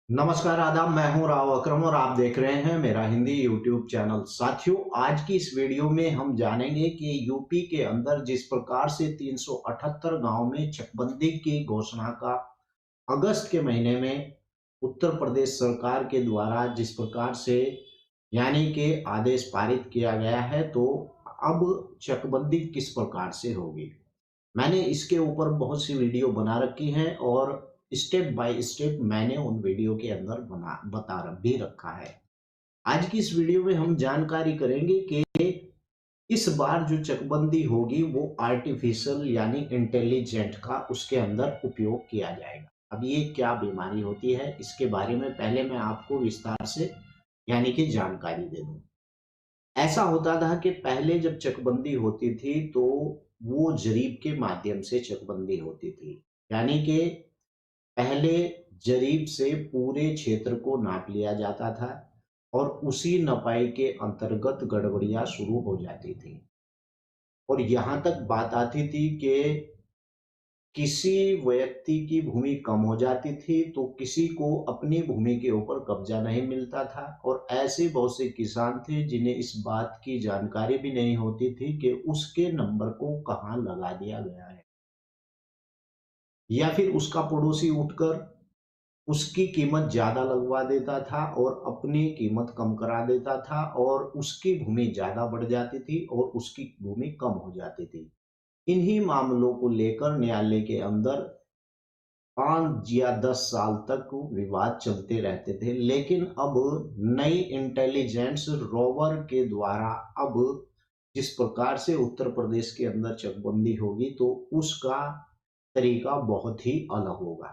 नमस्कार आदाब, मैं हूं राव अकरम और आप देख रहे हैं मेरा हिंदी यूट्यूब चैनल। साथियों, आज की इस वीडियो में हम जानेंगे कि यूपी के अंदर जिस प्रकार से 378 गांव में चकबंदी की घोषणा का अगस्त के महीने में उत्तर प्रदेश सरकार के द्वारा जिस प्रकार से यानी कि आदेश पारित किया गया है, तो अब चकबंदी किस प्रकार से होगी। मैंने इसके ऊपर बहुत सी वीडियो बना रखी हैं और स्टेप बाय स्टेप मैंने उन वीडियो के अंदर भी रखा है। आज की इस वीडियो में हम जानकारी करेंगे कि इस बार जो चकबंदी होगी वो आर्टिफिशियल यानी इंटेलिजेंट का उसके अंदर उपयोग किया जाएगा। अब ये क्या बीमारी होती है, इसके बारे में पहले मैं आपको विस्तार से यानी कि जानकारी दे दूं। ऐसा होता था कि पहले जब चकबंदी होती थी तो वो जरीब के माध्यम से चकबंदी होती थी। यानी कि पहले जरीब से पूरे क्षेत्र को नाप लिया जाता था और उसी नपाई के अंतर्गत गड़बड़ियां शुरू हो जाती थी। और यहाँ तक बात आती थी कि किसी व्यक्ति की भूमि कम हो जाती थी तो किसी को अपनी भूमि के ऊपर कब्जा नहीं मिलता था, और ऐसे बहुत से किसान थे जिन्हें इस बात की जानकारी भी नहीं होती थी कि उसके नंबर को कहाँ लगा दिया गया है, या फिर उसका पड़ोसी उठकर उसकी कीमत ज़्यादा लगवा देता था और अपनी कीमत कम करा देता था, और उसकी भूमि ज़्यादा बढ़ जाती थी और उसकी भूमि कम हो जाती थी। इन्हीं मामलों को लेकर न्यायालय के अंदर 5 या 10 साल तक विवाद चलते रहते थे। लेकिन अब नई इंटेलिजेंस रोवर के द्वारा अब जिस प्रकार से उत्तर प्रदेश के अंदर चकबंदी होगी तो उसका तरीका बहुत ही अलग होगा।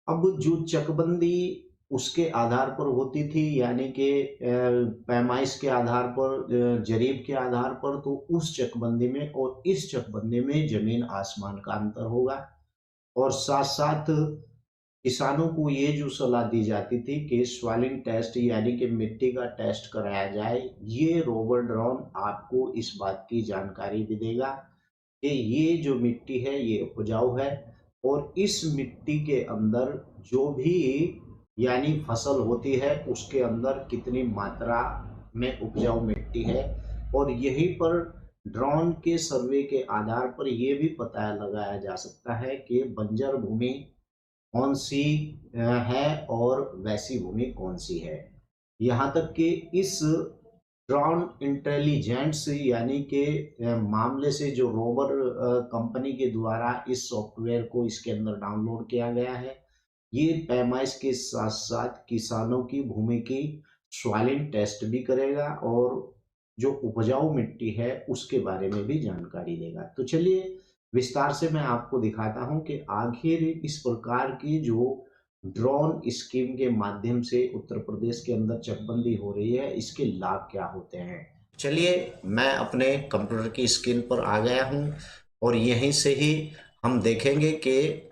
अब जो चकबंदी उसके आधार पर होती थी यानी कि पैमाइश के आधार पर, जरीब के आधार पर, तो उस चकबंदी में और इस चकबंदी में जमीन आसमान का अंतर होगा। और साथ साथ किसानों को ये जो सलाह दी जाती थी कि सॉइलिंग टेस्ट यानी कि मिट्टी का टेस्ट कराया जाए। ये रोवर ड्रोन आपको इस बात की जानकारी भी देगा कि ये जो मिट्टी है ये उपजाऊ है, और इस मिट्टी के अंदर जो भी यानी फसल होती है उसके अंदर कितनी मात्रा में उपजाऊ मिट्टी है। और यहीं पर ड्रोन के सर्वे के आधार पर यह भी पता लगाया जा सकता है कि बंजर भूमि कौन सी है और वैसी भूमि कौन सी है। यहाँ तक कि इस ड्रोन इंटेलिजेंस यानी कि मामले से जो रोवर कंपनी के द्वारा इस सॉफ्टवेयर को इसके अंदर डाउनलोड किया गया है, ये पैमाइश के साथ साथ किसानों की भूमि की सॉइलिंग टेस्ट भी करेगा और जो उपजाऊ मिट्टी है उसके बारे में भी जानकारी देगा। तो चलिए विस्तार से मैं आपको दिखाता हूं कि आखिर इस प्रकार की जो ड्रोन स्कीम के माध्यम से उत्तर प्रदेश के अंदर चकबंदी हो रही है, इसके लाभ क्या होते हैं। चलिए, मैं अपने कंप्यूटर की स्क्रीन पर आ गया हूं और यहीं से ही हम देखेंगे कि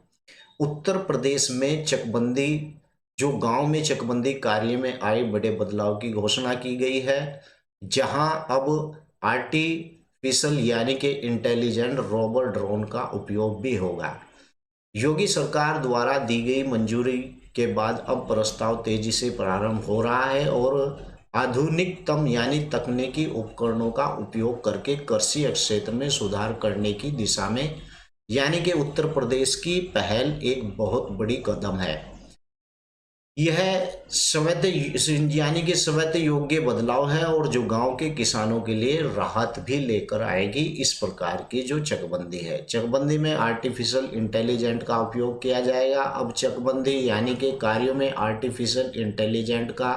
उत्तर प्रदेश में चकबंदी, जो गांव में चकबंदी कार्य में आए बड़े बदलाव की घोषणा की गई है, जहां अब आर्टिफिशियल यानी कि इंटेलिजेंट रोबर ड्रोन का उपयोग भी होगा। योगी सरकार द्वारा दी गई मंजूरी के बाद अब प्रस्ताव तेजी से प्रारंभ हो रहा है और आधुनिकतम यानी तकनीकी उपकरणों का उपयोग करके कृषि क्षेत्र में सुधार करने की दिशा में यानी कि उत्तर प्रदेश की पहल एक बहुत बड़ी कदम है। यह यानी कि स्वायत्त योग्य बदलाव है और जो गांव के किसानों के लिए राहत भी लेकर आएगी। इस प्रकार की जो चकबंदी है, चकबंदी में आर्टिफिशियल इंटेलिजेंट का उपयोग किया जाएगा। अब चकबंदी यानी कि कार्यों में आर्टिफिशियल इंटेलिजेंट का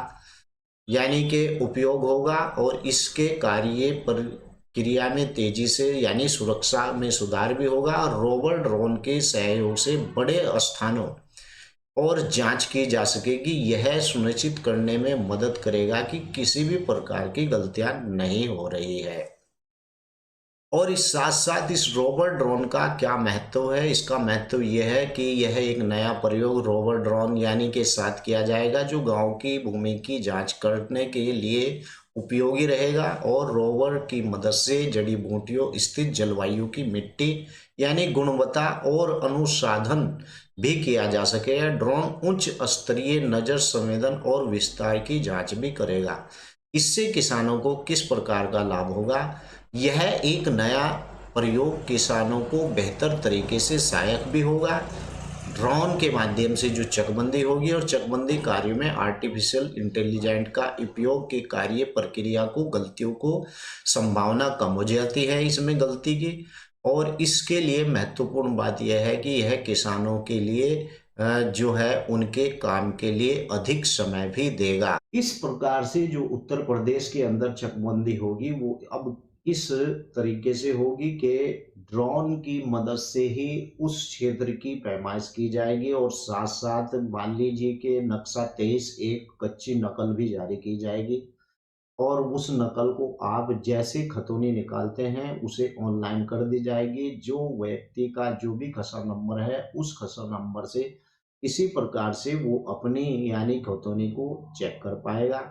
यानी कि उपयोग होगा और इसके कार्य प्रक्रिया में तेजी से यानी सुरक्षा में सुधार भी होगा और रोवर ड्रोन के सहयोग से बड़े स्थानों और जांच की जा सकेगी। यह सुनिश्चित करने में मदद करेगा कि किसी भी प्रकार की गलतियां नहीं हो रही है। और इस साथ साथ इस रोवर ड्रोन का क्या महत्व है, इसका महत्व यह है कि यह एक नया प्रयोग रोवर ड्रोन यानी के साथ किया जाएगा जो गांव की भूमि की जांच करने के लिए उपयोगी रहेगा और रोवर की मदद से जड़ी बूटियों स्थित जलवायु की मिट्टी यानी गुणवत्ता और अनुसाधन भी किया जा सकेगा। ड्रोन उच्च स्तरीय नजर संवेदन और विस्तार की जांच भी करेगा। इससे किसानों को किस प्रकार का लाभ होगा? यह एक नया प्रयोग किसानों को बेहतर तरीके से सहायक भी होगा। ड्रोन के माध्यम से जो चकबंदी होगी और चकबंदी कार्य में आर्टिफिशियल इंटेलिजेंट का उपयोग के कार्य प्रक्रिया को गलतियों को संभावना कम हो जाती है इसमें गलती की। और इसके लिए महत्वपूर्ण बात यह है कि यह किसानों के लिए जो है उनके काम के लिए अधिक समय भी देगा। इस प्रकार से जो उत्तर प्रदेश के अंदर चकबंदी होगी वो अब इस तरीके से होगी कि ड्रोन की मदद से ही उस क्षेत्र की पैमाइश की जाएगी और साथ साथ मान लीजिए कि नक्शा 23 एक कच्ची नकल भी जारी की जाएगी और उस नकल को आप जैसे खतौनी निकालते हैं उसे ऑनलाइन कर दी जाएगी। जो व्यक्ति का जो भी खसरा नंबर है उस खसरा नंबर से इसी प्रकार से वो अपनी यानी खतौनी को चेक कर पाएगा।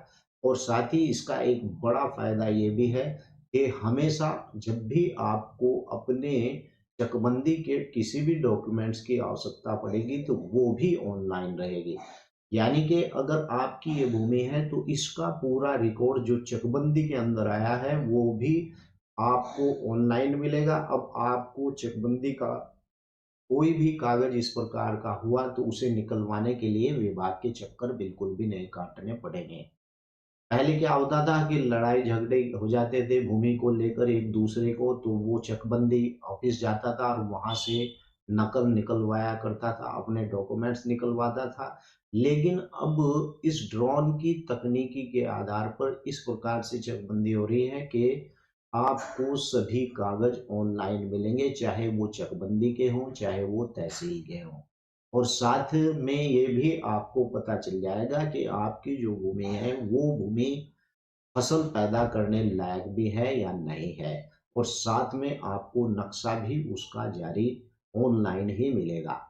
और साथ ही इसका एक बड़ा फायदा ये भी है कि हमेशा जब भी आपको अपने चकबंदी के किसी भी डॉक्यूमेंट्स की आवश्यकता पड़ेगी तो वो भी ऑनलाइन रहेगी। यानी कि अगर आपकी ये भूमि है तो इसका पूरा रिकॉर्ड जो चकबंदी के अंदर आया है वो भी आपको ऑनलाइन मिलेगा। अब आपको चकबंदी का कोई भी कागज इस प्रकार का हुआ तो उसे निकलवाने के लिए विभाग के चक्कर बिल्कुल भी नहीं काटने पड़ेंगे। पहले क्या होता था कि लड़ाई झगड़े हो जाते थे भूमि को लेकर एक दूसरे को, तो वो चकबंदी ऑफिस जाता था और वहां से नकल निकलवाया करता था, अपने डॉक्यूमेंट्स निकलवाता था। लेकिन अब इस ड्रोन की तकनीकी के आधार पर इस प्रकार से चकबंदी हो रही है कि आपको सभी कागज ऑनलाइन मिलेंगे, चाहे वो चकबंदी के हों चाहे वो तहसील के हों। और साथ में ये भी आपको पता चल जाएगा कि आपकी जो भूमि है वो भूमि फसल पैदा करने लायक भी है या नहीं है। और साथ में आपको नक्शा भी उसका जारी ऑनलाइन ही मिलेगा।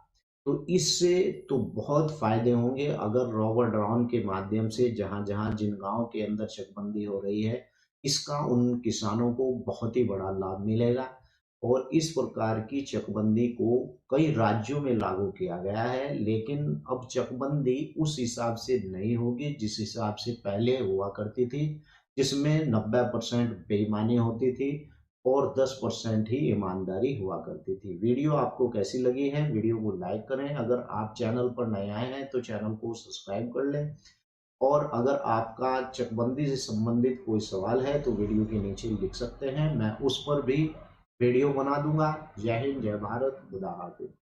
तो इससे तो बहुत फायदे होंगे अगर रोवर ड्रोन के माध्यम से जहां जहां जिन गांव के अंदर चकबंदी हो रही है इसका उन किसानों को बहुत ही बड़ा लाभ मिलेगा। और इस प्रकार की चकबंदी को कई राज्यों में लागू किया गया है, लेकिन अब चकबंदी उस हिसाब से नहीं होगी जिस हिसाब से पहले हुआ करती थी, जिसमें 90% बेईमानी होती थी और 10% ही ईमानदारी हुआ करती थी। वीडियो आपको कैसी लगी है? वीडियो को लाइक करें। अगर आप चैनल पर नए आए हैं तो चैनल को सब्सक्राइब कर लें। और अगर आपका चकबंदी से संबंधित कोई सवाल है तो वीडियो के नीचे लिख सकते हैं, मैं उस पर भी वीडियो बना दूंगा। जय हिंद, जय भारत, खुदा हाफिज।